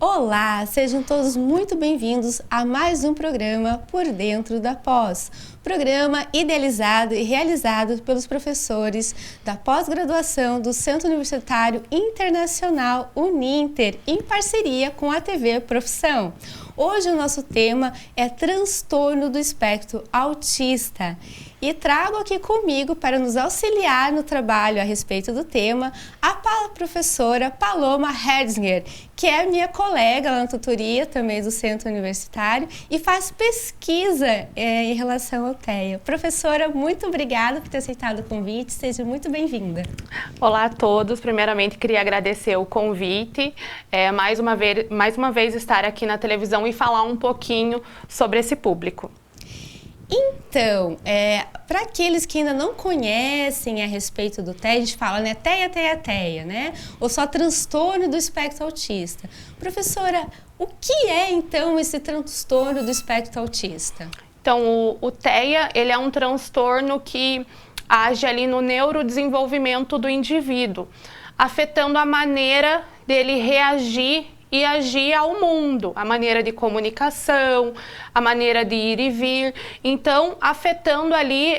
Olá, sejam todos muito bem-vindos a mais um programa Por Dentro da Pós. Programa idealizado e realizado pelos professores da pós-graduação do Centro Universitário Internacional Uninter, em parceria com a TV Profissão. Hoje o nosso tema é transtorno do espectro autista. E trago aqui comigo para nos auxiliar no trabalho a respeito do tema a professora Paloma Herzinger, que é minha colega lá na tutoria também do Centro Universitário e faz pesquisa em relação ao TEA. Professora, muito obrigada por ter aceitado o convite, seja muito bem-vinda. Olá a todos, primeiramente queria agradecer o convite, mais uma vez estar aqui na televisão e falar um pouquinho sobre esse público. Então, para aqueles que ainda não conhecem a respeito do TEA, a gente fala, né, TEA, né? Ou só transtorno do espectro autista. Professora, o que é então esse transtorno do espectro autista? Então, o TEA, ele é um transtorno que age ali no neurodesenvolvimento do indivíduo, afetando a maneira dele reagir e agir ao mundo, a maneira de comunicação, a maneira de ir e vir. Então, afetando ali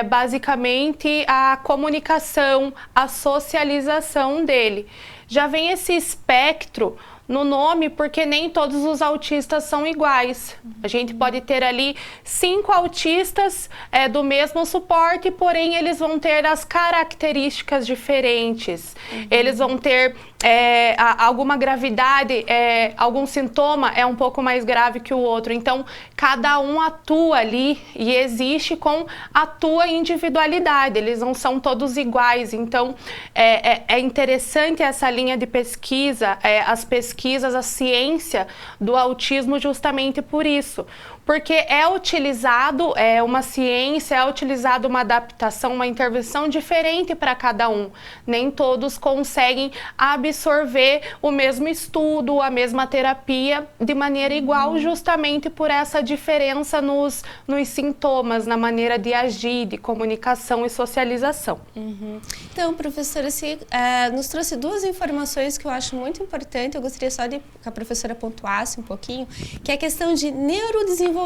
basicamente a comunicação, a socialização dele. Já vem esse espectro no nome porque nem todos os autistas são iguais. A gente pode ter ali 5 autistas do mesmo suporte, porém eles vão ter as características diferentes. Eles vão ter alguma gravidade, algum sintoma é um pouco mais grave que o outro. Então, cada um atua ali e existe com a tua individualidade. Eles não são todos iguais. Então, é interessante essa linha de pesquisa, as pesquisas, a ciência do autismo justamente por isso. Porque é utilizado uma ciência, é utilizado uma adaptação, uma intervenção diferente para cada um. Nem todos conseguem absorver o mesmo estudo, a mesma terapia de maneira igual, justamente por essa diferença nos sintomas, na maneira de agir, de comunicação e socialização. Então, professora, você nos trouxe 2 informações que eu acho muito importante, eu gostaria só de que a professora pontuasse um pouquinho, que é a questão de neurodesenvolvimento.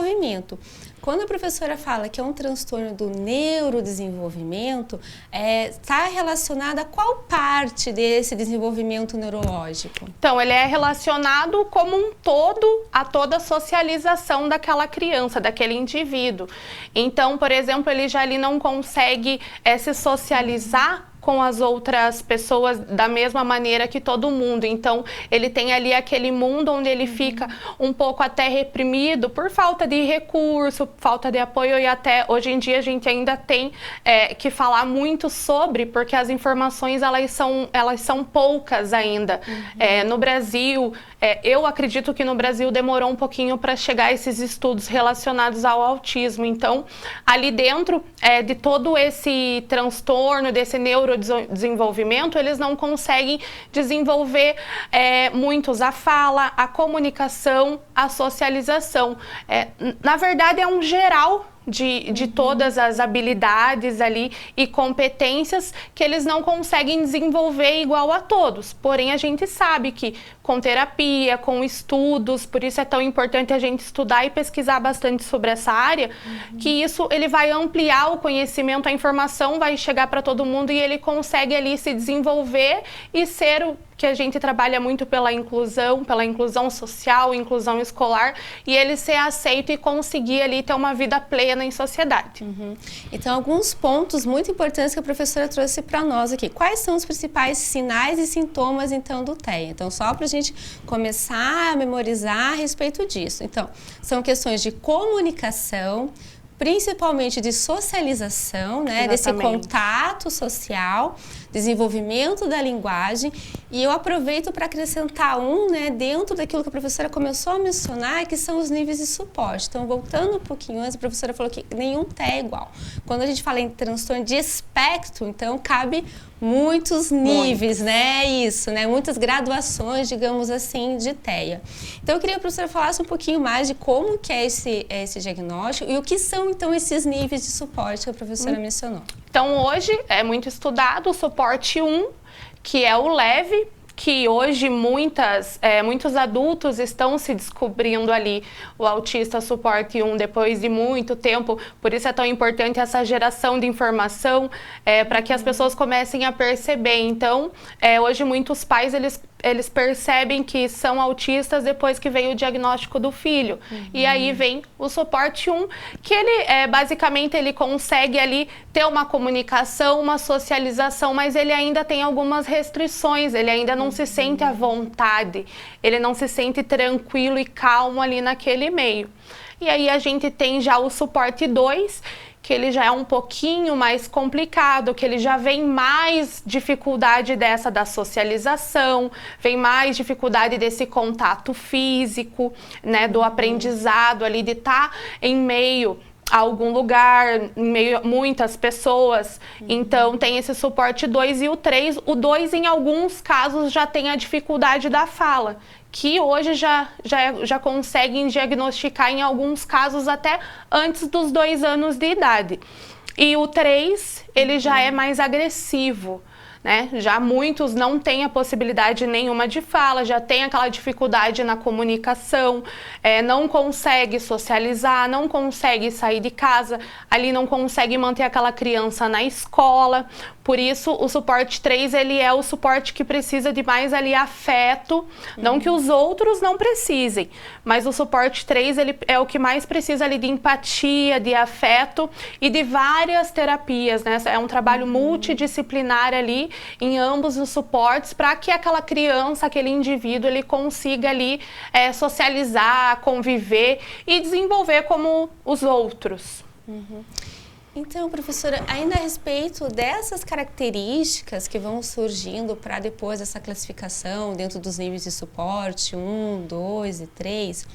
Quando a professora fala que é um transtorno do neurodesenvolvimento, está relacionada a qual parte desse desenvolvimento neurológico? Então, ele é relacionado como um todo a toda a socialização daquela criança, daquele indivíduo. Então, por exemplo, ele já não consegue se socializar com as outras pessoas da mesma maneira que todo mundo. Então, ele tem ali aquele mundo onde ele fica um pouco até reprimido por falta de recurso, falta de apoio, e até hoje em dia a gente ainda tem que falar muito sobre, porque as informações elas são poucas ainda. No Brasil, eu acredito que no Brasil demorou um pouquinho para chegar esses estudos relacionados ao autismo. Então, ali dentro de todo esse transtorno, desse neurodesenvolvimento, eles não conseguem desenvolver muitos a fala, a comunicação, a socialização. Na verdade, é um geral de todas as habilidades ali e competências que eles não conseguem desenvolver igual a todos. Porém, a gente sabe que com terapia, com estudos, por isso é tão importante a gente estudar e pesquisar bastante sobre essa área, que isso ele vai ampliar o conhecimento, a informação vai chegar para todo mundo e ele consegue ali se desenvolver e ser o que a gente trabalha muito pela inclusão social, inclusão escolar, e ele ser aceito e conseguir ali ter uma vida plena em sociedade. Então, alguns pontos muito importantes que a professora trouxe para nós aqui. Quais são os principais sinais e sintomas, então, do TEA? Então, só para a gente começar a memorizar a respeito disso. Então, são questões de comunicação, principalmente de socialização, né, desse contato social, desenvolvimento da linguagem. E eu aproveito para acrescentar né, dentro daquilo que a professora começou a mencionar, que são os níveis de suporte. Então, voltando um pouquinho antes, a professora falou que nenhum TEA é igual. Quando a gente fala em transtorno de espectro, então cabe muitos níveis, né? Isso, né? Muitas graduações, digamos assim, de TEA. Então, eu queria que a professora falasse um pouquinho mais de como que é esse diagnóstico e o que são, então, esses níveis de suporte que a professora mencionou. Então, hoje é muito estudado o suporte 1, que é o leve, que hoje muitos adultos estão se descobrindo ali o autista suporte 1 depois de muito tempo, por isso é tão importante essa geração de informação para que as pessoas comecem a perceber. Então, hoje muitos pais, eles percebem que são autistas depois que veio o diagnóstico do filho. E aí vem o suporte 1, que ele, basicamente, ele consegue ali ter uma comunicação, uma socialização, mas ele ainda tem algumas restrições, ele ainda não se sente à vontade, ele não se sente tranquilo e calmo ali naquele meio. E aí a gente tem já o suporte 2, que ele já é um pouquinho mais complicado, que ele já vem mais dificuldade dessa da socialização, vem mais dificuldade desse contato físico, né, do aprendizado ali, de estar em meio a algum lugar, em meio a muitas pessoas. Então tem esse suporte 2 e o 3. O 2, em alguns casos, já tem a dificuldade da fala, que hoje já conseguem diagnosticar em alguns casos até antes dos 2 anos de idade. E o 3, ele já é mais agressivo, né? Já muitos não têm a possibilidade nenhuma de fala, já tem aquela dificuldade na comunicação, não consegue socializar, não consegue sair de casa, ali não consegue manter aquela criança na escola. Por isso, o suporte 3, ele é o suporte que precisa de mais ali afeto, não que os outros não precisem, mas o suporte 3, ele é o que mais precisa ali de empatia, de afeto e de várias terapias, né? É um trabalho multidisciplinar ali em ambos os suportes para que aquela criança, aquele indivíduo, ele consiga ali socializar, conviver e desenvolver como os outros. Então, professora, ainda a respeito dessas características que vão surgindo para depois dessa classificação dentro dos níveis de suporte 1, 2 e 3,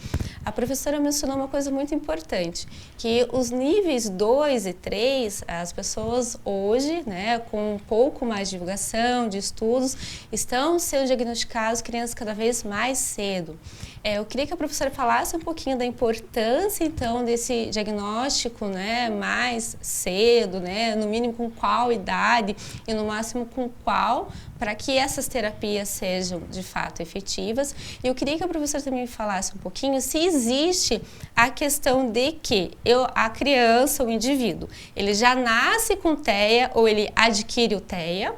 a professora mencionou uma coisa muito importante, que os níveis 2 e 3, as pessoas hoje, né, com um pouco mais de divulgação, de estudos, estão sendo diagnosticadas crianças cada vez mais cedo. Eu queria que a professora falasse um pouquinho da importância, então, desse diagnóstico, né, mais cedo, né, no mínimo com qual idade e no máximo com qual, para que essas terapias sejam, de fato, efetivas. E eu queria que a professora também falasse um pouquinho se existe a questão de que a criança, o indivíduo, ele já nasce com TEA ou ele adquire o TEA.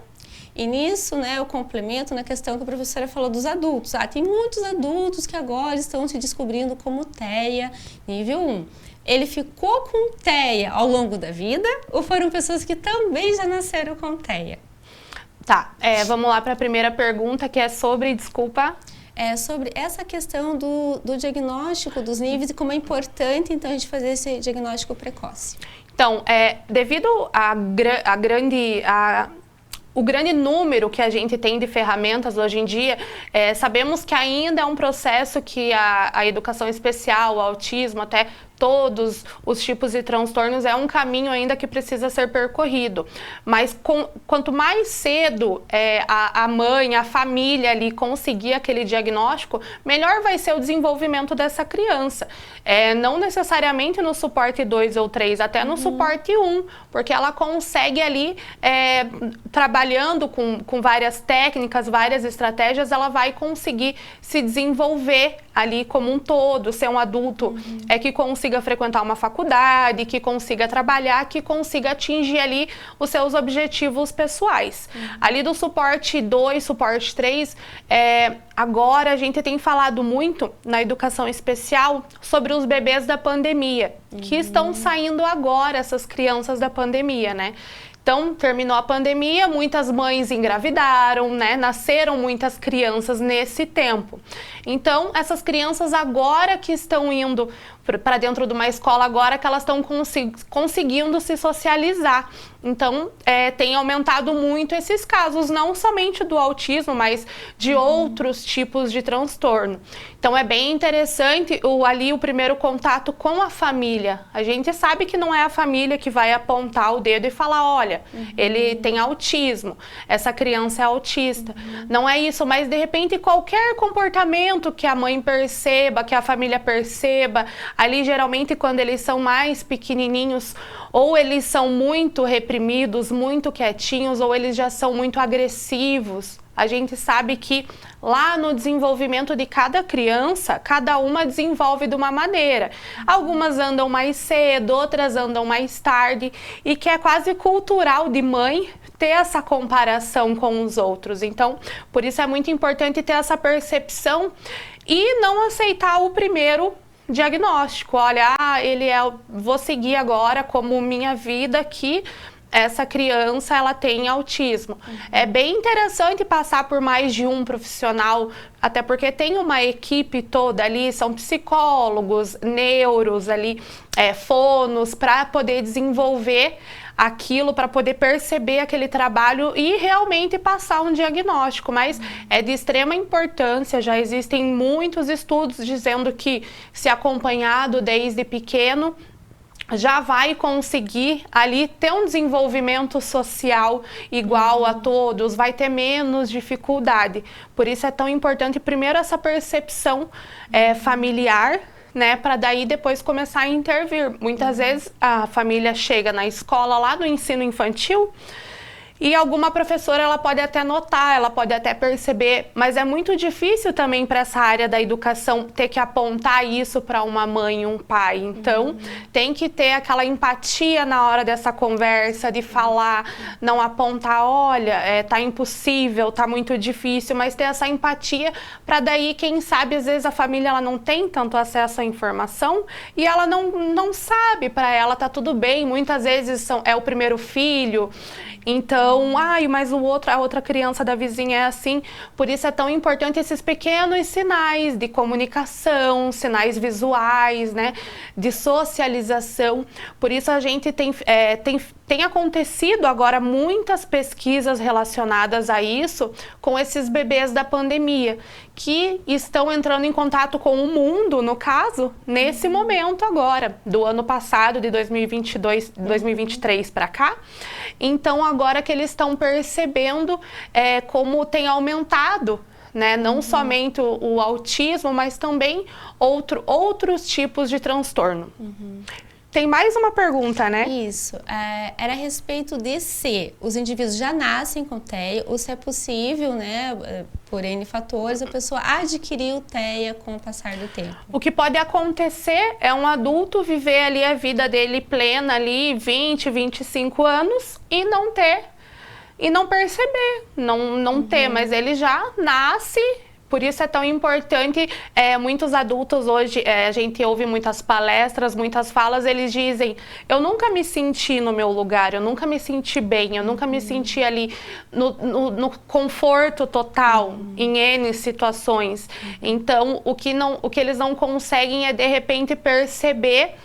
E nisso, né, eu complemento na questão que a professora falou dos adultos. Tem muitos adultos que agora estão se descobrindo como TEA nível 1. Ele ficou com TEA ao longo da vida ou foram pessoas que também já nasceram com TEA? Tá, vamos lá para a primeira pergunta, que é sobre, desculpa... sobre essa questão do diagnóstico dos níveis e como é importante, então, a gente fazer esse diagnóstico precoce. Então, devido o grande número que a gente tem de ferramentas hoje em dia, sabemos que ainda é um processo que a educação especial, o autismo, até todos os tipos de transtornos, é um caminho ainda que precisa ser percorrido. Mas quanto mais cedo a mãe, a família ali conseguir aquele diagnóstico, melhor vai ser o desenvolvimento dessa criança. Não necessariamente no suporte 2 ou 3, até no suporte 1, porque ela consegue ali, trabalhando com várias técnicas, várias estratégias, ela vai conseguir se desenvolver ali como um todo, ser um adulto que consiga frequentar uma faculdade, que consiga trabalhar, que consiga atingir ali os seus objetivos pessoais. Ali do suporte 2, suporte 3, agora a gente tem falado muito na educação especial sobre os bebês da pandemia, que estão saindo agora, essas crianças da pandemia, né? Então, terminou a pandemia, muitas mães engravidaram, né? Nasceram muitas crianças nesse tempo. Então, essas crianças agora que estão indo para dentro de uma escola, agora que elas estão conseguindo se socializar. Então, tem aumentado muito esses casos, não somente do autismo, mas de outros tipos de transtorno. Então, é bem interessante ali o primeiro contato com a família. A gente sabe que não é a família que vai apontar o dedo e falar, olha, ele tem autismo, essa criança é autista. Não é isso, mas de repente qualquer comportamento que a mãe perceba, que a família perceba, ali geralmente quando eles são mais pequenininhos, ou eles são muito reprimidos, muito quietinhos, ou eles já são muito agressivos. A gente sabe que lá no desenvolvimento de cada criança, cada uma desenvolve de uma maneira. Algumas andam mais cedo, outras andam mais tarde, e que é quase cultural de mãe ter essa comparação com os outros. Então, por isso é muito importante ter essa percepção e não aceitar o primeiro diagnóstico. Olha, vou seguir agora como minha vida que essa criança ela tem autismo. É bem interessante passar por mais de um profissional, até porque tem uma equipe toda ali, são psicólogos, neuros ali, fonos, para poder desenvolver aquilo, para poder perceber aquele trabalho e realmente passar um diagnóstico, mas é de extrema importância. Já existem muitos estudos dizendo que, se acompanhado desde pequeno, já vai conseguir ali ter um desenvolvimento social igual a todos, vai ter menos dificuldade. Por isso é tão importante, primeiro, essa percepção familiar, né, para daí depois começar a intervir. Muitas vezes a família chega na escola lá no ensino infantil e alguma professora ela pode até notar, ela pode até perceber, mas é muito difícil também para essa área da educação ter que apontar isso para uma mãe e um pai. Então, tem que ter aquela empatia na hora dessa conversa, de falar, não apontar, olha, tá impossível, tá muito difícil, mas ter essa empatia para daí, quem sabe, às vezes a família ela não tem tanto acesso à informação e ela não sabe, para ela tá tudo bem, muitas vezes é o primeiro filho. Então, mas a outra criança da vizinha é assim. Por isso é tão importante esses pequenos sinais de comunicação, sinais visuais, né, de socialização. Por isso a gente tem acontecido agora muitas pesquisas relacionadas a isso com esses bebês da pandemia, que estão entrando em contato com o mundo, no caso, nesse momento agora, do ano passado, de 2023 para cá. Então, agora que eles estão percebendo como tem aumentado, né, não somente o autismo, mas também outros tipos de transtorno. Tem mais uma pergunta, né? Isso. Era a respeito de se os indivíduos já nascem com TEA ou se é possível, né, por N fatores, a pessoa adquirir o TEA com o passar do tempo. O que pode acontecer é um adulto viver ali a vida dele plena, ali 20, 25 anos e não ter, e não perceber, não ter, mas ele já nasce. Por isso é tão importante, muitos adultos hoje, a gente ouve muitas palestras, muitas falas, eles dizem, eu nunca me senti no meu lugar, eu nunca me senti bem, eu nunca me senti ali no conforto total, em N situações. Então, o que eles não conseguem é, de repente, perceber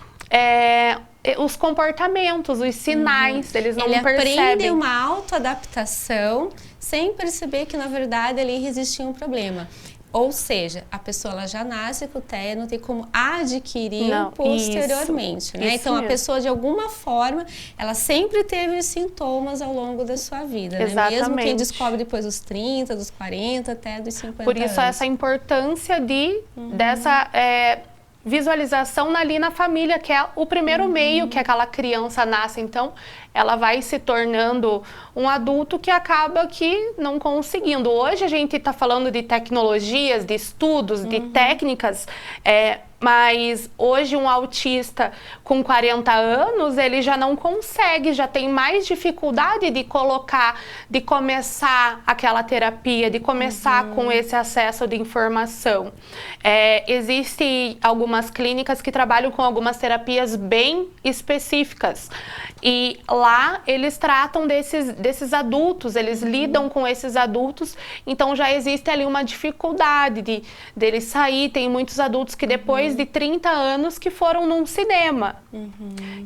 os comportamentos, os sinais, eles não percebem. Ele aprende uma autoadaptação sem perceber que, na verdade, ali existia um problema. Ou seja, a pessoa ela já nasce com o TEA, não tem como adquirir posteriormente, né? Então, a pessoa, de alguma forma, ela sempre teve os sintomas ao longo da sua vida, né? Mesmo quem descobre depois dos 30, dos 40, até dos 50 Por isso, anos. essa importância dessa visualização ali na família, que é o primeiro meio que aquela criança nasce. Então, ela vai se tornando um adulto que acaba que não conseguindo. Hoje a gente está falando de tecnologias, de estudos, de técnicas, mas hoje um autista com 40 anos, ele já não consegue, já tem mais dificuldade de começar aquela terapia, de começar com esse acesso de informação. Existem algumas clínicas que trabalham com algumas terapias bem específicas. E lá eles tratam desses adultos, eles lidam com esses adultos, então já existe ali uma dificuldade deles sair. Tem muitos adultos que depois de 30 anos que foram num cinema,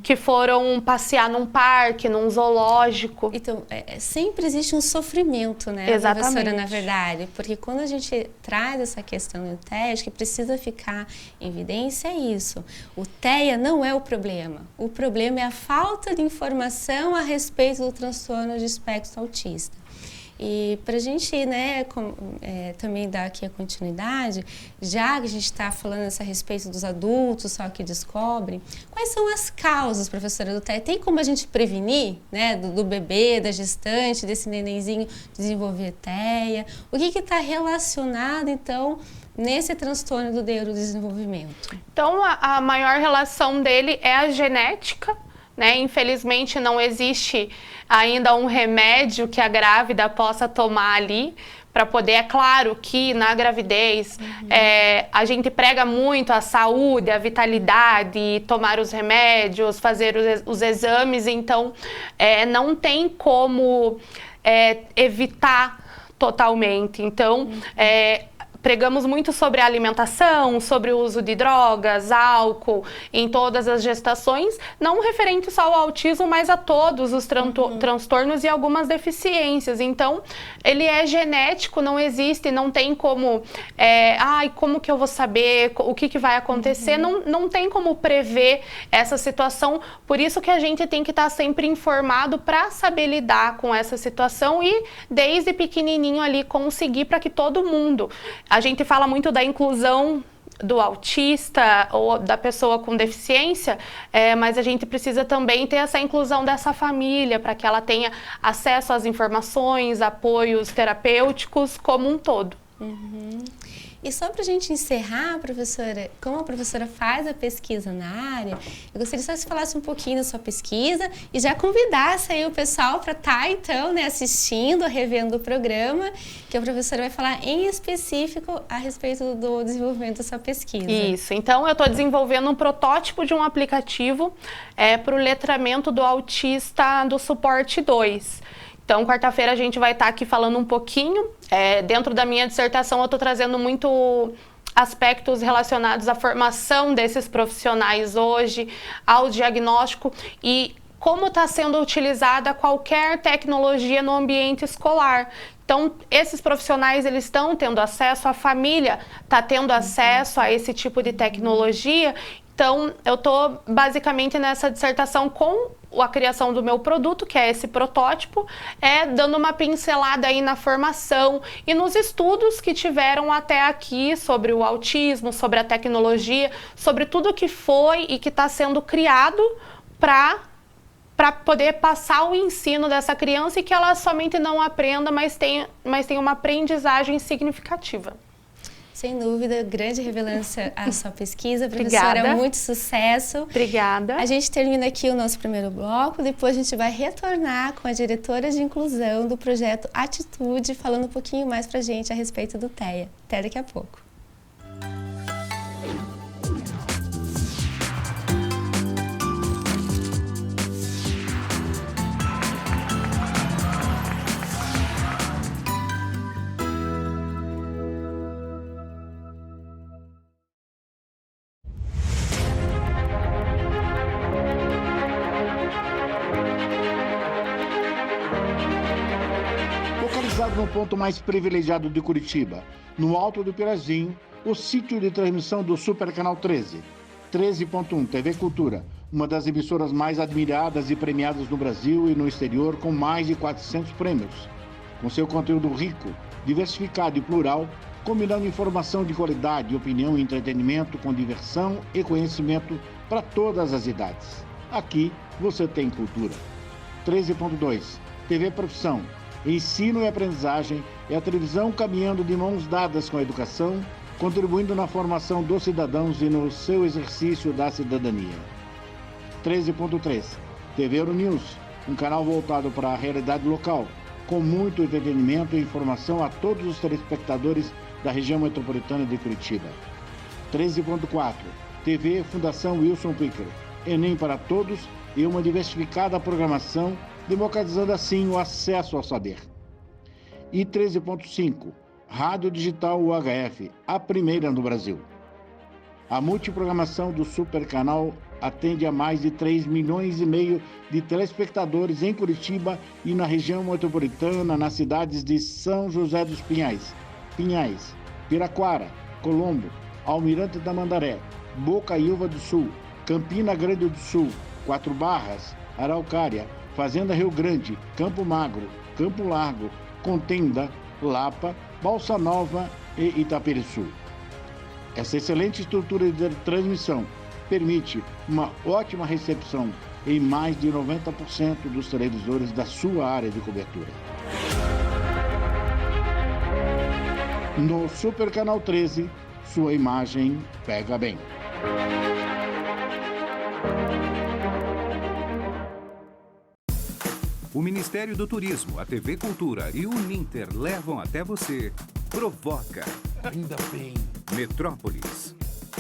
que foram passear num parque, num zoológico. Então, sempre existe um sofrimento, né, professora, na verdade, porque quando a gente traz essa questão do TEA, acho que precisa ficar em evidência isso. O TEA não é o problema é a falta de informação a respeito do transtorno de espectro autista. E para a gente, né, também dar aqui a continuidade, já que a gente está falando a respeito dos adultos só que descobrem, quais são as causas, professora, do TEA? Tem como a gente prevenir, né, do bebê, da gestante, desse nenenzinho desenvolver TEA? O que está relacionado, então, nesse transtorno do neurodesenvolvimento? Então, a maior relação dele é a genética, né? Infelizmente, não existe ainda um remédio que a grávida possa tomar ali para poder, é claro que na gravidez a gente prega muito a saúde, a vitalidade, tomar os remédios, fazer os exames, então não tem como evitar totalmente. Então, pregamos muito sobre a alimentação, sobre o uso de drogas, álcool, em todas as gestações, não referente só ao autismo, mas a todos os transtornos e algumas deficiências. Então, ele é genético, não existe, não tem como, como que eu vou saber o que vai acontecer, não tem como prever essa situação, por isso que a gente tem que estar sempre informado para saber lidar com essa situação e, desde pequenininho ali, conseguir para que todo mundo... A gente fala muito da inclusão do autista ou da pessoa com deficiência, mas a gente precisa também ter essa inclusão dessa família para que ela tenha acesso às informações, apoios terapêuticos como um todo. E só para a gente encerrar, professora, como a professora faz a pesquisa na área, eu gostaria só que você falasse um pouquinho da sua pesquisa e já convidasse aí o pessoal para estar, então, né, assistindo, revendo o programa, que a professora vai falar em específico a respeito do desenvolvimento da sua pesquisa. Isso, então eu estou desenvolvendo um protótipo de um aplicativo para o letramento do autista do suporte 2. Então, quarta-feira a gente vai estar aqui falando um pouquinho. Dentro da minha dissertação, eu estou trazendo muito aspectos relacionados à formação desses profissionais hoje, ao diagnóstico e como está sendo utilizada qualquer tecnologia no ambiente escolar. Então, esses profissionais, eles estão tendo acesso, a família está tendo acesso a esse tipo de tecnologia. Então, eu estou basicamente nessa dissertação com a criação do meu produto, que é esse protótipo, dando uma pincelada aí na formação e nos estudos que tiveram até aqui sobre o autismo, sobre a tecnologia, sobre tudo que foi e que está sendo criado para poder passar o ensino dessa criança e que ela somente não aprenda, mas tenha uma aprendizagem significativa. Sem dúvida, grande relevância a sua pesquisa, professora. Obrigada. Muito sucesso. Obrigada. A gente termina aqui o nosso primeiro bloco, depois a gente vai retornar com a diretora de inclusão do projeto Atitude, falando um pouquinho mais pra gente a respeito do TEA. Até daqui a pouco. No ponto mais privilegiado de Curitiba, no Alto do Pirazinho, o sítio de transmissão do Super Canal 13. 13.1 TV Cultura, uma das emissoras mais admiradas e premiadas no Brasil e no exterior, com mais de 400 prêmios. Com seu conteúdo rico, diversificado e plural, combinando informação de qualidade, opinião e entretenimento com diversão e conhecimento para todas as idades. Aqui você tem cultura. 13.2 TV Profissão. Ensino e aprendizagem é a televisão caminhando de mãos dadas com a educação, contribuindo na formação dos cidadãos e no seu exercício da cidadania. 13.3 TV Euronews, um canal voltado para a realidade local, com muito entretenimento e informação a todos os telespectadores da região metropolitana de Curitiba. 13.4 TV Fundação Wilson Picker, Enem para todos e uma diversificada programação, democratizando assim o acesso ao saber. E 13.5, Rádio Digital UHF, a primeira no Brasil. A multiprogramação do Super Canal atende a mais de 3,5 milhões de telespectadores em Curitiba e na região metropolitana, nas cidades de São José dos Pinhais, Piraquara, Colombo, Almirante da Mandaré, Bocaiúva do Sul, Campina Grande do Sul, Quatro Barras, Araucária, Fazenda Rio Grande, Campo Magro, Campo Largo, Contenda, Lapa, Balsa Nova e Itaperiçu. Essa excelente estrutura de transmissão permite uma ótima recepção em mais de 90% dos televisores da sua área de cobertura. No Super Canal 13, sua imagem pega bem. O Ministério do Turismo, a TV Cultura e o Uninter levam até você Provoca. Ainda bem. Metrópolis.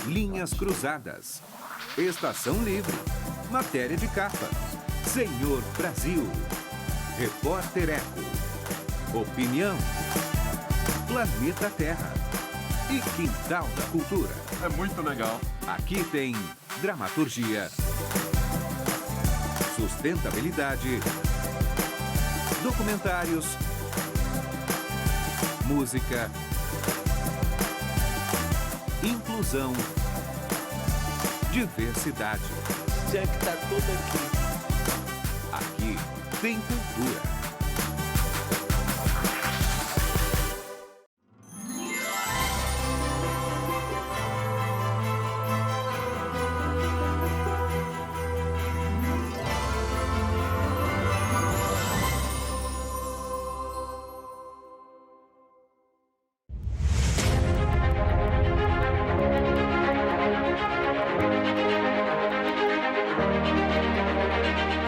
Linhas Cruzadas. Estação Livre. Matéria de capa. Senhor Brasil. Repórter Eco. Opinião. Planeta Terra. E Quintal da Cultura. É muito legal. Aqui tem dramaturgia, sustentabilidade, documentários, música, inclusão, diversidade. Tinha que estar tudo aqui. Aqui tem cultura.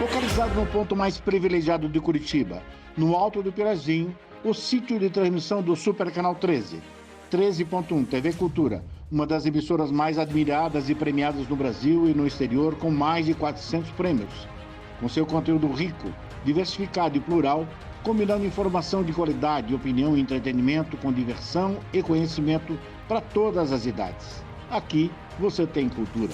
Localizado no ponto mais privilegiado de Curitiba, no Alto do Pirazinho, o sítio de transmissão do Super Canal 13, 13.1 TV Cultura, uma das emissoras mais admiradas e premiadas no Brasil e no exterior, com mais de 400 prêmios. Com seu conteúdo rico, diversificado e plural, combinando informação de qualidade, opinião e entretenimento com diversão e conhecimento para todas as idades. Aqui você tem cultura.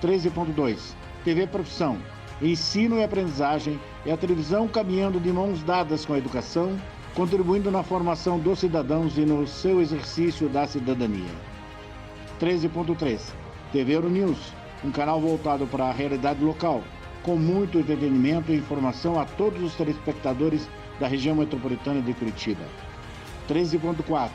13.2 TV Profissão. Ensino e aprendizagem é a televisão caminhando de mãos dadas com a educação, contribuindo na formação dos cidadãos e no seu exercício da cidadania. 13.3 TV Euronews, um canal voltado para a realidade local, com muito entretenimento e informação a todos os telespectadores da região metropolitana de Curitiba. 13.4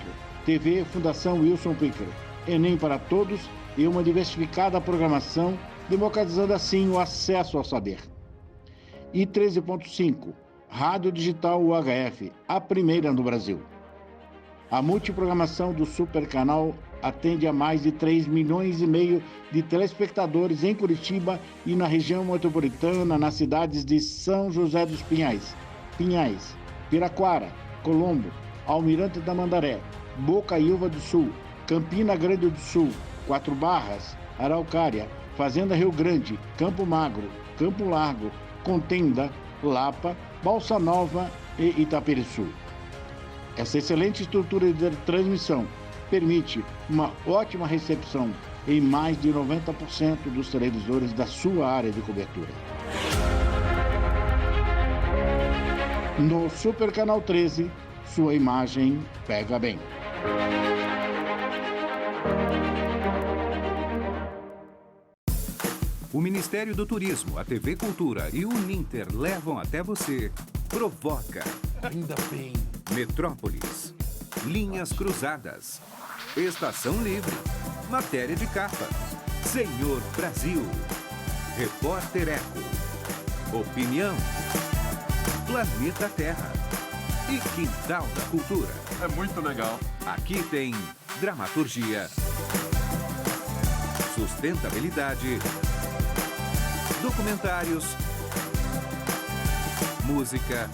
TV Fundação Wilson Picker, Enem para todos e uma diversificada programação, democratizando assim o acesso ao saber. E 13.5, Rádio Digital UHF, a primeira no Brasil. A multiprogramação do Super Canal atende a mais de 3,5 milhões de telespectadores em Curitiba e na região metropolitana, nas cidades de São José dos Pinhais, Piraquara, Colombo, Almirante Tamandaré, Bocaiúva do Sul, Campina Grande do Sul, Quatro Barras, Araucária, Fazenda Rio Grande, Campo Magro, Campo Largo, Contenda, Lapa, Balsa Nova e Itaperiçu. Essa excelente estrutura de transmissão permite uma ótima recepção em mais de 90% dos televisores da sua área de cobertura. No Super Canal 13, sua imagem pega bem. O Ministério do Turismo, a TV Cultura e o Uninter levam até você Provoca. Ainda bem. Metrópolis. Linhas Cruzadas. Estação Livre. Matéria de capa. Senhor Brasil. Repórter Eco. Opinião. Planeta Terra. E Quintal da Cultura. É muito legal. Aqui tem dramaturgia, sustentabilidade, documentários, música,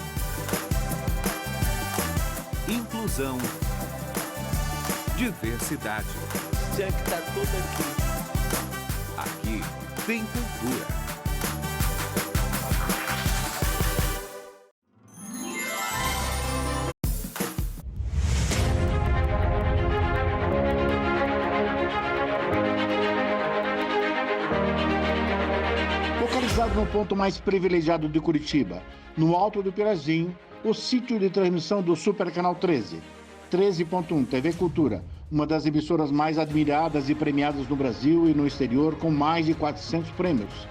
inclusão, diversidade. Tinha que estar tudo aqui. Aqui tem cultura. Localizado no ponto mais privilegiado de Curitiba, no Alto do Pirazinho, o sítio de transmissão do Super Canal 13, 13.1 TV Cultura, uma das emissoras mais admiradas e premiadas no Brasil e no exterior, com mais de 400 prêmios.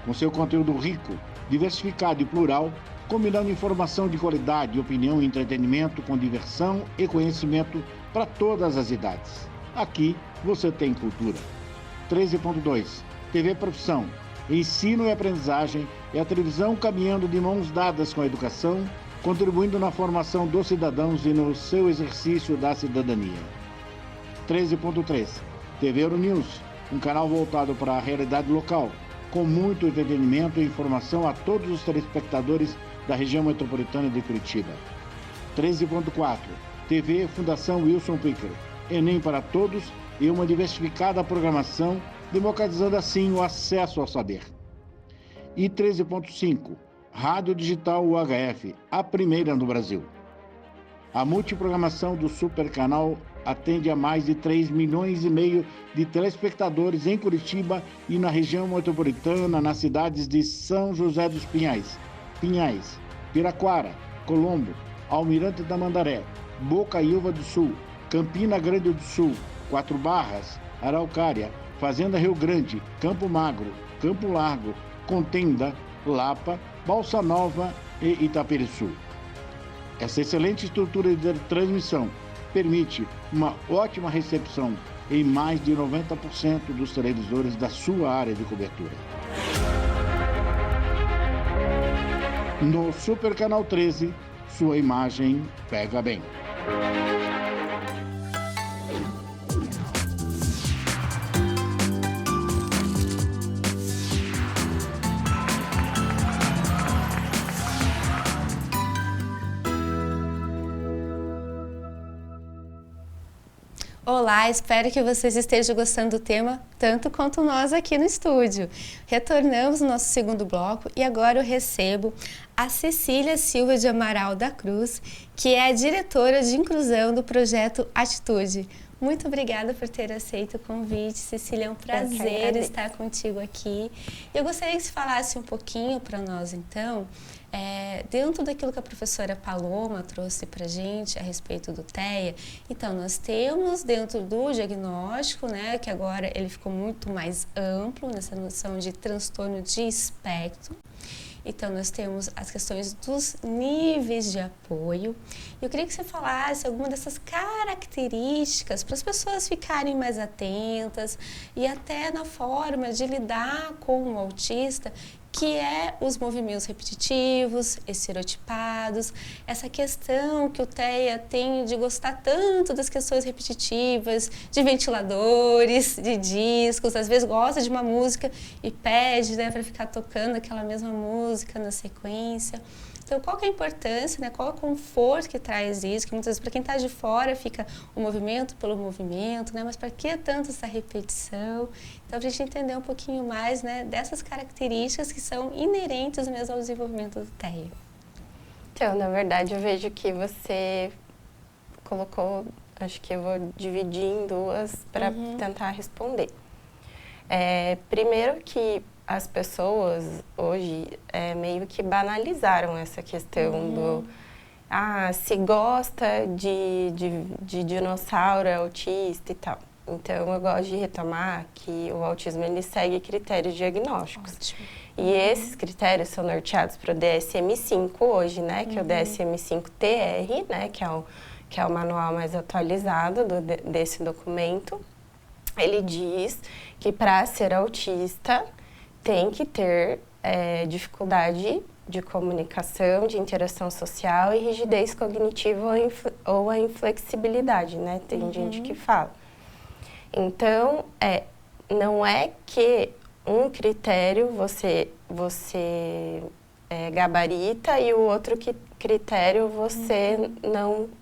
Com seu conteúdo rico, diversificado e plural, combinando informação de qualidade, opinião e entretenimento com diversão e conhecimento para todas as idades. Aqui você tem cultura. 13.2 TV Profissão. Ensino e aprendizagem é a televisão caminhando de mãos dadas com a educação, contribuindo na formação dos cidadãos e no seu exercício da cidadania. 13.3 TV Euronews, um canal voltado para a realidade local, com muito entretenimento e informação a todos os telespectadores da região metropolitana de Curitiba. 13.4 TV Fundação Wilson Picker, Enem para todos e uma diversificada programação, democratizando assim o acesso ao saber. E 13.5 Rádio Digital UHF, a primeira no Brasil. A multiprogramação do Supercanal atende a mais de 3,5 milhões de telespectadores em Curitiba e na região metropolitana, nas cidades de São José dos Pinhais, Piraquara, Colombo, Almirante da Mandaré, Bocaiúva do Sul, Campina Grande do Sul, Quatro Barras, Araucária, Fazenda Rio Grande, Campo Magro, Campo Largo, Contenda, Lapa, Balsa Nova e Itaperiçu. Essa excelente estrutura de transmissão permite uma ótima recepção em mais de 90% dos televisores da sua área de cobertura. No Supercanal 13, sua imagem pega bem. Olá, espero que vocês estejam gostando do tema tanto quanto nós aqui no estúdio. Retornamos no nosso segundo bloco e agora eu recebo a Cecília Silva de Amaral da Cruz, que é a diretora de inclusão do projeto Atitude. Muito obrigada por ter aceito o convite, Cecília, é um prazer estar contigo aqui. Eu gostaria que você falasse um pouquinho para nós, então, dentro daquilo que a professora Paloma trouxe para a gente a respeito do TEA. Então, nós temos dentro do diagnóstico, né, que agora ele ficou muito mais amplo nessa noção de transtorno de espectro. Então, nós temos as questões dos níveis de apoio. Eu queria que você falasse alguma dessas características para as pessoas ficarem mais atentas e até na forma de lidar com o autista, que é os movimentos repetitivos, estereotipados, essa questão que o TEA tem de gostar tanto das questões repetitivas, de ventiladores, de discos, às vezes gosta de uma música e pede, né, para ficar tocando aquela mesma música na sequência. Então, qual que é a importância, né? Qual é o conforto que traz isso? Que muitas vezes, para quem está de fora, fica o movimento pelo movimento, né? Mas para que tanto essa repetição? Então, para a gente entender um pouquinho mais, né, dessas características que são inerentes mesmo ao desenvolvimento do TEA. Então, na verdade, eu vejo que você colocou, acho que eu vou dividir em duas para tentar responder. Primeiro que as pessoas hoje meio que banalizaram essa questão do se gosta de dinossauro, é autista e tal. Então, eu gosto de retomar que o autismo ele segue critérios diagnósticos. Ótimo. E esses critérios são norteados para o DSM-5 hoje, né? Que é o DSM-5-TR, né? Que é o manual mais atualizado desse documento. Ele diz que para ser autista tem que ter dificuldade de comunicação, de interação social e rigidez cognitiva ou a inflexibilidade, né? Tem gente que fala. Então, não é que um critério você gabarita e o outro critério você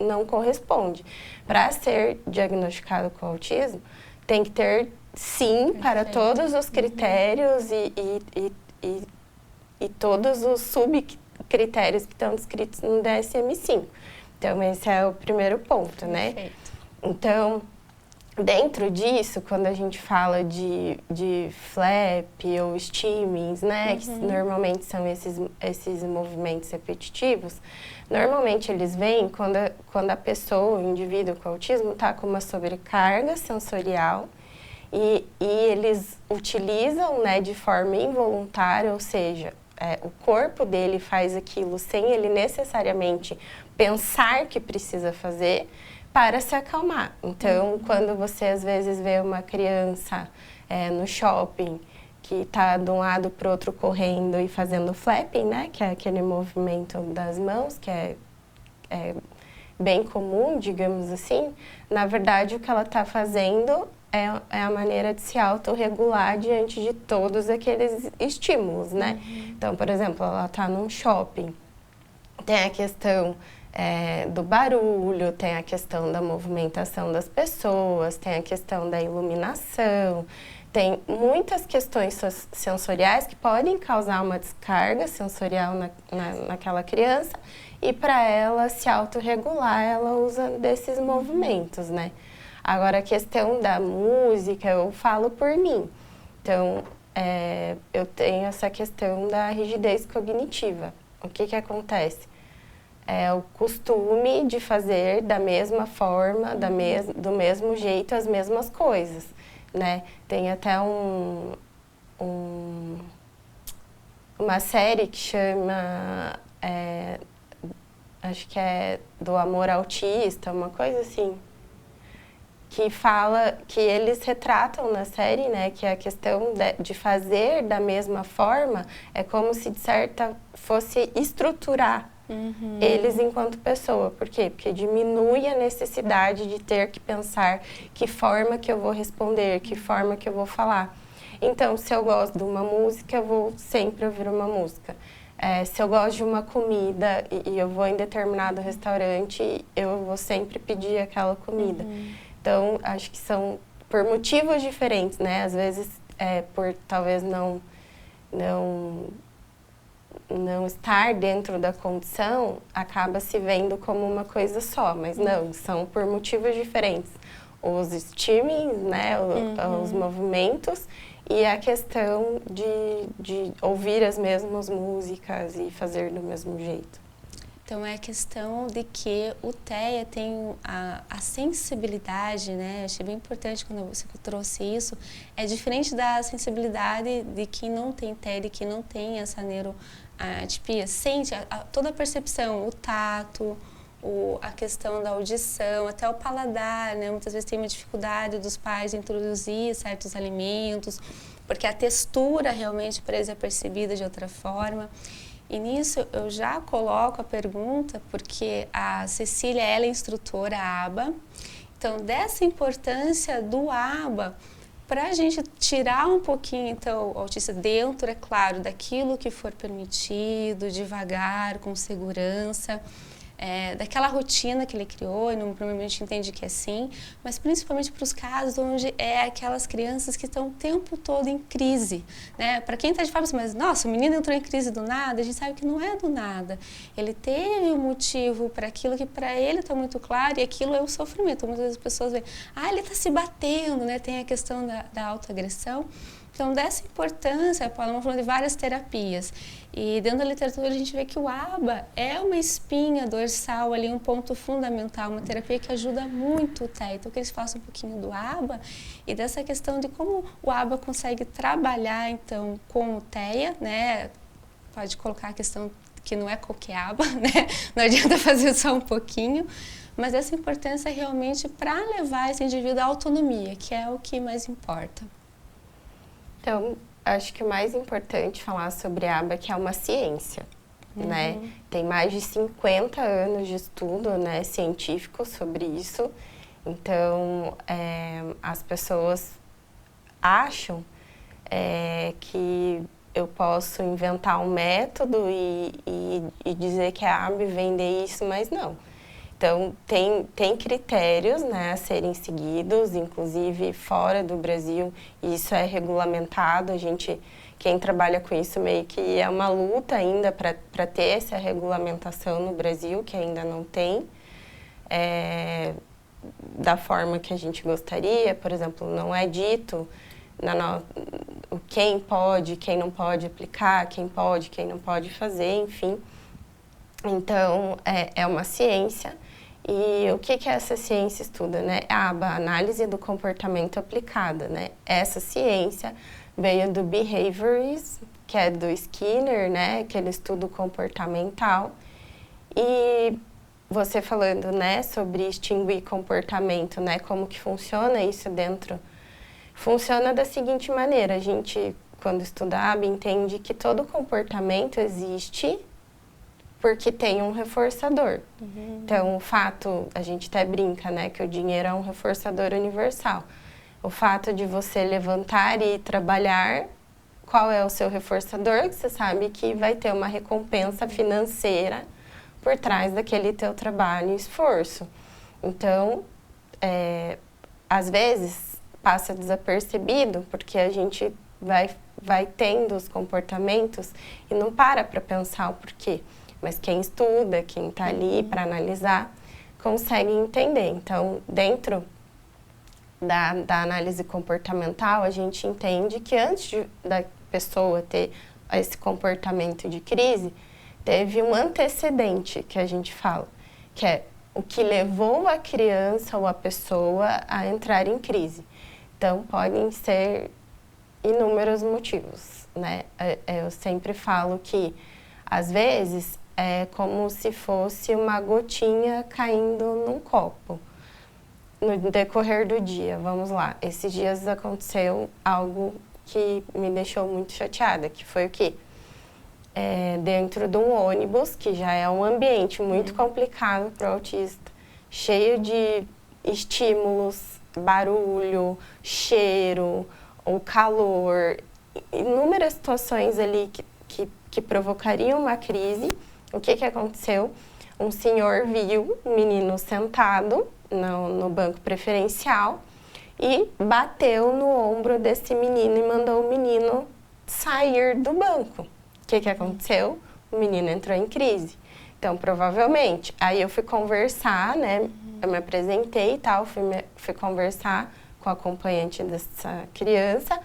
não corresponde. Para ser diagnosticado com autismo, tem que ter sim para todos os critérios e todos os subcritérios que estão descritos no DSM-5. Então, esse é o primeiro ponto, né? Perfeito. Então, dentro disso, quando a gente fala de flap ou stimmings, né? Que normalmente são esses movimentos repetitivos, normalmente eles vêm quando a pessoa, o indivíduo com autismo, está com uma sobrecarga sensorial e eles utilizam, né, de forma involuntária, ou seja, o corpo dele faz aquilo sem ele necessariamente pensar que precisa fazer para se acalmar. Então, quando você às vezes vê uma criança no shopping que está de um lado para o outro correndo e fazendo flapping, né, que é aquele movimento das mãos, que é bem comum, digamos assim, na verdade o que ela está fazendo é a maneira de se autorregular diante de todos aqueles estímulos, né? Então, por exemplo, ela está num shopping, tem a questão do barulho, tem a questão da movimentação das pessoas, tem a questão da iluminação, tem muitas questões sensoriais que podem causar uma descarga sensorial naquela criança, e para ela se autorregular, ela usa desses movimentos, né? Agora, a questão da música, eu falo por mim. Então, eu tenho essa questão da rigidez cognitiva. O que acontece? É o costume de fazer da mesma forma, do mesmo jeito, as mesmas coisas, né? Tem até uma série que chama, acho que é do amor autista, uma coisa assim, que fala, que eles retratam na série, né, que a questão de fazer da mesma forma é como se de certa fosse estruturar eles enquanto pessoa. Por quê? Porque diminui a necessidade de ter que pensar que forma que eu vou responder, que forma que eu vou falar. Então, se eu gosto de uma música, eu vou sempre ouvir uma música. Se eu gosto de uma comida e eu vou em determinado restaurante, eu vou sempre pedir aquela comida. Então, acho que são por motivos diferentes, né? Às vezes, por talvez não estar dentro da condição, acaba se vendo como uma coisa só, mas não, são por motivos diferentes. Os estímulos, né, os movimentos e a questão de ouvir as mesmas músicas e fazer do mesmo jeito. Então, é a questão de que o TEA tem a sensibilidade, né? Eu achei bem importante quando você trouxe isso. É diferente da sensibilidade de quem não tem TEA, de quem não tem essa neuroatipia. Sente toda a percepção, o tato, a questão da audição, até o paladar, né? Muitas vezes tem uma dificuldade dos pais em introduzir certos alimentos, porque a textura realmente para eles é percebida de outra forma. E nisso eu já coloco a pergunta, porque a Cecília, ela é instrutora ABA, então dessa importância do ABA, para a gente tirar um pouquinho, então, o autista dentro, é claro, daquilo que for permitido, devagar, com segurança, daquela rotina que ele criou, e provavelmente entende que é assim, mas principalmente para os casos onde aquelas crianças que estão o tempo todo em crise, né? Para quem está de fora, mas nossa, o menino entrou em crise do nada, a gente sabe que não é do nada. Ele teve um motivo para aquilo que para ele está muito claro, e aquilo é o sofrimento. Muitas vezes as pessoas veem, ele está se batendo, né? Tem a questão da autoagressão. Então, dessa importância, Paula, falando de várias terapias. E dentro da literatura a gente vê que o ABA é uma espinha dorsal ali, um ponto fundamental, uma terapia que ajuda muito o TEA. Então, que eles façam um pouquinho do ABA e dessa questão de como o ABA consegue trabalhar, então, com o TEA, né? Pode colocar a questão que não é qualquer ABA, né? Não adianta fazer só um pouquinho. Mas essa importância é realmente para levar esse indivíduo à autonomia, que é o que mais importa. Então, acho que o mais importante falar sobre a ABA é que é uma ciência, né? Tem mais de 50 anos de estudo, né, científico sobre isso. Então, as pessoas acham que eu posso inventar um método e dizer que é a ABA e vender isso, mas não. Então, tem critérios, né, a serem seguidos, inclusive fora do Brasil, e isso é regulamentado. Quem trabalha com isso meio que é uma luta ainda para ter essa regulamentação no Brasil, que ainda não tem, da forma que a gente gostaria. Por exemplo, não é dito quem pode, quem não pode aplicar, quem pode, quem não pode fazer, enfim. Então, é uma ciência. E o que essa ciência estuda, né? A ABA, análise do comportamento aplicada, né? Essa ciência veio do behaviorism, que é do Skinner, né, aquele estudo comportamental. E você falando, né, sobre extinguir comportamento, né, como que funciona isso dentro. Funciona da seguinte maneira, a gente, quando estuda a AB, entende que todo comportamento existe porque tem um reforçador. Então, o fato, a gente até brinca, né, que o dinheiro é um reforçador universal. O fato de você levantar e trabalhar, qual é o seu reforçador? Que você sabe que vai ter uma recompensa financeira por trás daquele teu trabalho e esforço. Então, às vezes, passa desapercebido, porque a gente vai tendo os comportamentos e não para pensar o porquê. Mas quem estuda, quem está ali para analisar, consegue entender. Então, dentro da análise comportamental, a gente entende que antes da pessoa ter esse comportamento de crise, teve um antecedente, que a gente fala, que é o que levou a criança ou a pessoa a entrar em crise. Então, podem ser inúmeros motivos, né? Eu sempre falo que, às vezes, é como se fosse uma gotinha caindo num copo. No decorrer do dia, vamos lá. Esses dias aconteceu algo que me deixou muito chateada, que foi o quê? Dentro de um ônibus, que já é um ambiente muito complicado para o autista, cheio de estímulos, barulho, cheiro, o calor, inúmeras situações ali que provocariam uma crise. O que aconteceu? Um senhor viu um menino sentado no banco preferencial e bateu no ombro desse menino e mandou o menino sair do banco. O que aconteceu? O menino entrou em crise. Então, provavelmente, aí eu fui conversar, né? Eu me apresentei e tal, fui conversar com a acompanhante dessa criança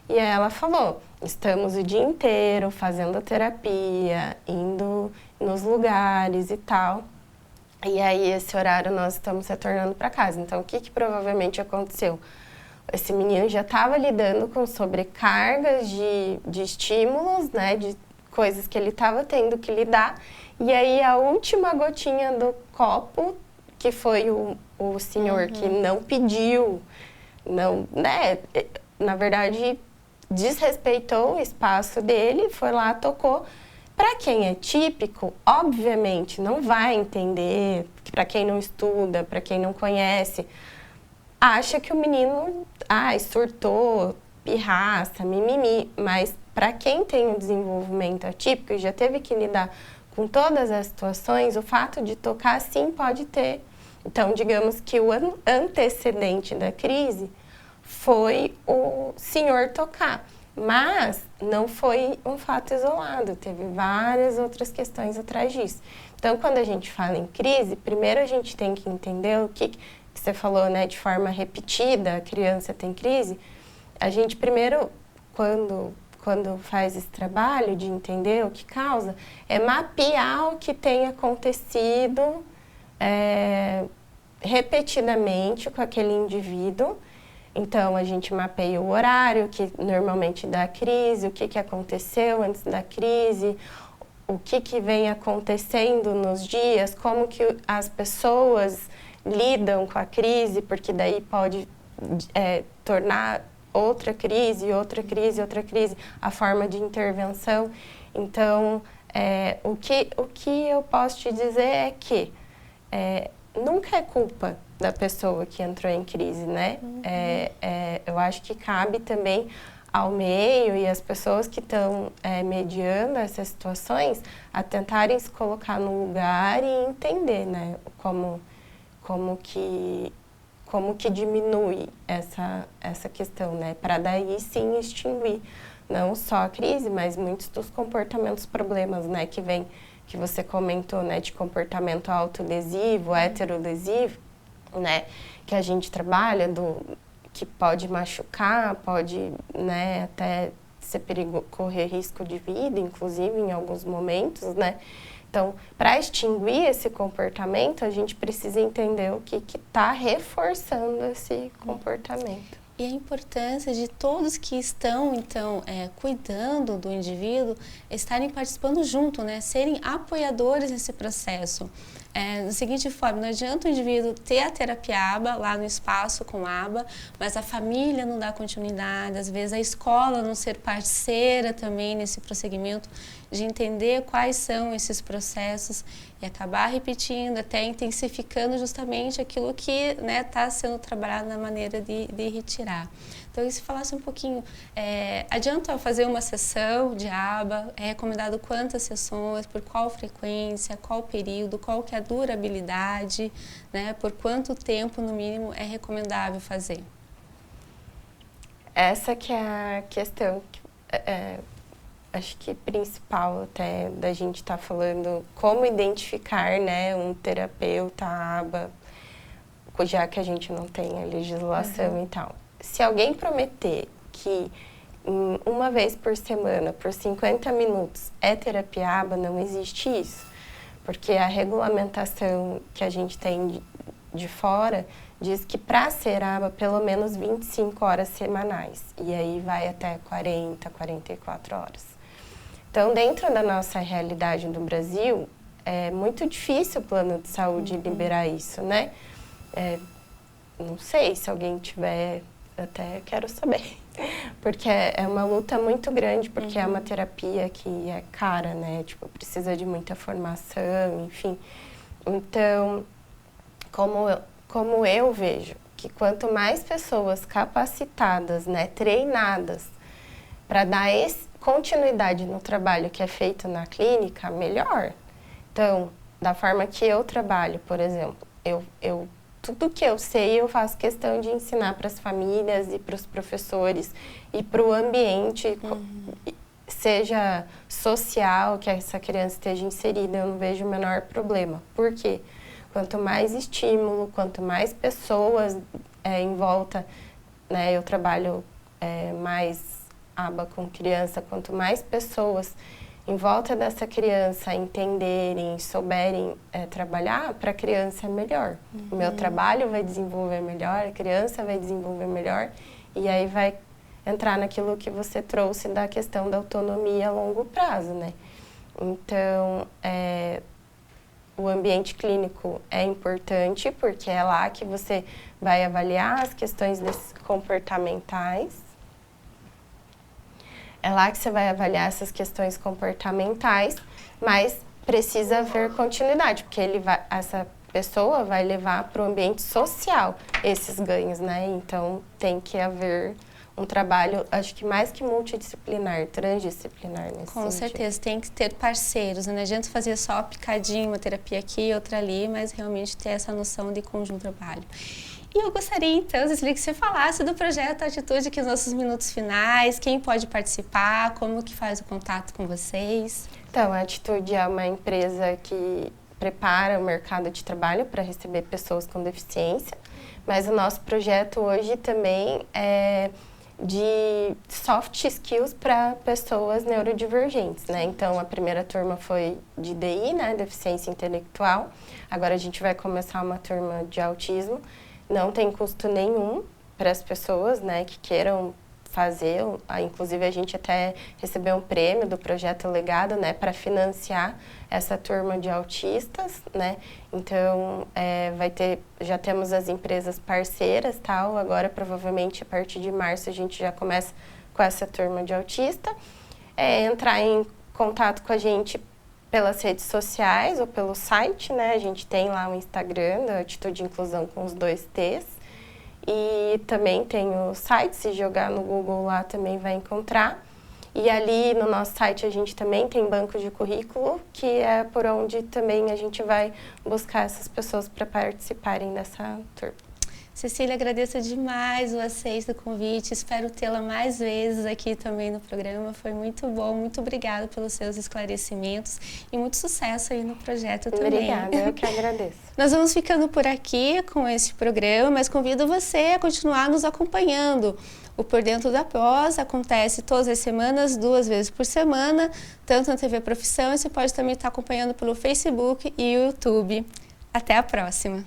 e ela falou, estamos o dia inteiro fazendo terapia, indo nos lugares e tal. E aí, esse horário, nós estamos retornando para casa. Então, o que provavelmente aconteceu? Esse menino já estava lidando com sobrecargas de estímulos, né? De coisas que ele estava tendo que lidar. E aí, a última gotinha do copo, que foi o senhor que não pediu, não, né? Na verdade, desrespeitou o espaço dele, foi lá, tocou. Para quem é típico, obviamente, não vai entender, para quem não estuda, para quem não conhece, acha que o menino, surtou, pirraça, mimimi, mas para quem tem um desenvolvimento atípico e já teve que lidar com todas as situações, o fato de tocar sim pode ter. Então, digamos que o antecedente da crise foi o senhor tocar. Mas não foi um fato isolado, teve várias outras questões atrás disso. Então, quando a gente fala em crise, primeiro a gente tem que entender o que você falou, né, de forma repetida, a criança tem crise. A gente primeiro, quando faz esse trabalho de entender o que causa, é mapear o que tem acontecido repetidamente com aquele indivíduo. Então, a gente mapeia o horário que normalmente dá crise, o que aconteceu antes da crise, o que vem acontecendo nos dias, como que as pessoas lidam com a crise, porque daí pode tornar outra crise, a forma de intervenção. Então, o que eu posso te dizer é que nunca é culpa da pessoa que entrou em crise, né? Eu acho que cabe também ao meio e às pessoas que estão mediando essas situações a tentarem se colocar no lugar e entender, né? Como que diminui essa questão, né? Para daí sim extinguir não só a crise, mas muitos dos comportamentos problemas, né? Que você comentou, né? De comportamento autolesivo, heterolesivo, né, que a gente trabalha, que pode machucar, pode, né, até correr risco de vida, inclusive em alguns momentos, né. Então, para extinguir esse comportamento, a gente precisa entender o que está reforçando esse comportamento. E a importância de todos que estão, então, cuidando do indivíduo, estarem participando junto, né? Serem apoiadores nesse processo. Da seguinte forma, não adianta o indivíduo ter a terapia ABA lá no espaço com ABA, mas a família não dá continuidade, às vezes a escola não ser parceira também nesse prosseguimento, de entender quais são esses processos e acabar repetindo, até intensificando justamente aquilo que está sendo trabalhado na maneira de retirar. Então, se falasse um pouquinho, adianta fazer uma sessão de ABA, é recomendado quantas sessões, por qual frequência, qual período, qual que é a durabilidade, né, por quanto tempo, no mínimo, é recomendável fazer? Essa que é a questão, acho que principal até da gente estar falando, como identificar, né, um terapeuta ABA, já que a gente não tem a legislação e tal. Se alguém prometer que uma vez por semana, por 50 minutos, é terapia ABA, não existe isso. Porque a regulamentação que a gente tem de fora diz que para ser ABA, pelo menos 25 horas semanais. E aí vai até 40, 44 horas. Então, dentro da nossa realidade do Brasil, é muito difícil o plano de saúde liberar isso, né? Não sei, se alguém tiver, até quero saber. Porque é uma luta muito grande, porque é uma terapia que é cara, né? Tipo, precisa de muita formação, enfim. Então, como eu vejo que quanto mais pessoas capacitadas, né, treinadas, para dar continuidade no trabalho que é feito na clínica, melhor. Então, da forma que eu trabalho, por exemplo, tudo que eu sei, eu faço questão de ensinar para as famílias e para os professores e para o ambiente, seja social, que essa criança esteja inserida, eu não vejo o menor problema. Por quê? Quanto mais estímulo, quanto mais pessoas em volta, né, eu trabalho mais ABA com criança, quanto mais pessoas em volta dessa criança entenderem, souberem trabalhar, para a criança é melhor. O meu trabalho vai desenvolver melhor, a criança vai desenvolver melhor, e aí vai entrar naquilo que você trouxe da questão da autonomia a longo prazo, né? Então, o ambiente clínico é importante, porque é lá que você vai avaliar as questões comportamentais. É lá que você vai avaliar essas questões comportamentais, mas precisa haver continuidade, porque essa pessoa vai levar para o ambiente social esses ganhos, né? Então, tem que haver um trabalho, acho que mais que multidisciplinar, transdisciplinar nesse sentido. Com certeza, tem que ter parceiros, não adianta fazer só picadinho, uma terapia aqui, outra ali, mas realmente ter essa noção de conjunto de trabalho. E eu gostaria, então, Cecília, que você falasse do projeto Atitude aqui nos nossos minutos finais, quem pode participar, como que faz o contato com vocês? Então, a Atitude é uma empresa que prepara o mercado de trabalho para receber pessoas com deficiência, mas o nosso projeto hoje também é de soft skills para pessoas neurodivergentes, né? Então, a primeira turma foi de DI, né, deficiência intelectual. Agora a gente vai começar uma turma de autismo. Não tem custo nenhum para as pessoas, né, que queiram fazer. Inclusive, a gente até recebeu um prêmio do Projeto Legado, né, para financiar essa turma de autistas, né. Então, já temos as empresas parceiras, tal. Agora, provavelmente, a partir de março, a gente já começa com essa turma de autista. Entrar em contato com a gente pelas redes sociais ou pelo site, né? A gente tem lá o Instagram da Atitude Inclusão com os 2 T's. E também tem o site, se jogar no Google lá também vai encontrar. E ali no nosso site a gente também tem banco de currículo, que é por onde também a gente vai buscar essas pessoas para participarem dessa turma. Cecília, agradeço demais o aceite do convite, espero tê-la mais vezes aqui também no programa, foi muito bom, muito obrigada pelos seus esclarecimentos e muito sucesso aí no projeto também. Obrigada, eu que agradeço. Nós vamos ficando por aqui com este programa, mas convido você a continuar nos acompanhando. O Por Dentro da Pós acontece todas as semanas, 2 vezes por semana, tanto na TV Profissão, e você pode também estar acompanhando pelo Facebook e YouTube. Até a próxima!